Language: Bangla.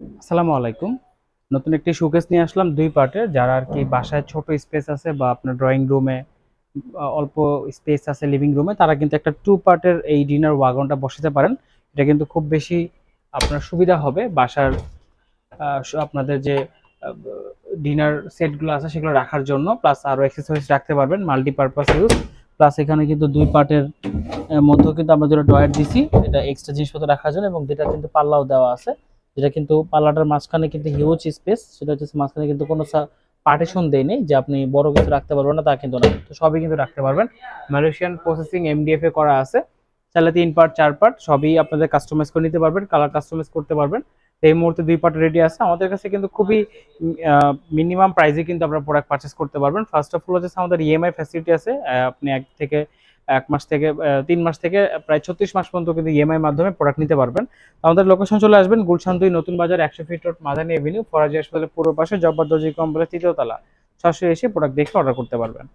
আসসালামু আলাইকুম। নতুন একটি শোকেস নিয়ে আসলাম ২ পার্টের। যারা আরকি বাসায় ছোট স্পেস আছে বা আপনার ড্রয়িং রুমে অল্প স্পেস আছে লিভিং রুমে, তারা কিন্তু একটা 2 পার্টের এই ডিনার ওয়াগনটা বসাতে পারেন। এটা কিন্তু খুব বেশি আপনার সুবিধা হবে বাসার আপনাদের যে আ ডিনার সেটগুলো আছে সেগুলো রাখার জন্য, প্লাস আরো অ্যাক্সেসরিজ রাখতে পারবেন, মাল্টিপারপাস ইউজ। প্লাস এখানে কিন্তু ২ পার্টের মধ্যেও কিন্তু আমরা যেটা ড্রয়ার দিছি, এটা এক্সট্রা জিনিসপত্র রাখার জন্য, এবং যেটা কিন্তু পাল্লাও দেওয়া আছে। যেটা কিন্তু পাল্লাটার মাঝখানে কিন্তু হিউজ স্পেস, সেটা হচ্ছে মাঝখানে কিন্তু কোনো পার্টিশন দেই নেই যে আপনি বড় কিছু রাখতে পারবেন না, তা কিন্তু না। তো সবই কিন্তু রাখতে পারবেন। মালয়েশিয়ান প্রসেসিং এমডিএফ এ করা আছে। চাইলে ৩ পার্ট ৪ পার্ট সবই আপনাদের কাস্টমাইজ করে নিতে পারবেন, কালার কাস্টমাইজ করতে পারবেন। তো এই মুহূর্তে ২ পার্ট রেডি আছে। আমাদের কাছে কিন্তু খুবই মিনিমাম প্রাইসে কিন্তু আপনারা প্রোডাক্ট পারচেজ করতে পারবেন। ফার্স্ট অফ অল হচ্ছে আমাদের ইএমআই ফ্যাসিলিটি আছে। আপনি ১ মাস থেকে ৩ মাস থেকে প্রায় ৩৬ মাস পর্যন্ত কিন্তু ইএমআই মাধ্যমে প্রোডাক্ট নিতে পারবেন। আমাদের লোকেশন চলে আসবেন গুলশান ২ নতুন বাজার ১০০ fit road Madani Avenue Faraji হাসপাতালের পূর্ব পাশে জব্বার দর্জি কমপ্লেক্স ৩য় তলা। সরাসরি এসে প্রোডাক্ট দেখে অর্ডার করতে পারবেন।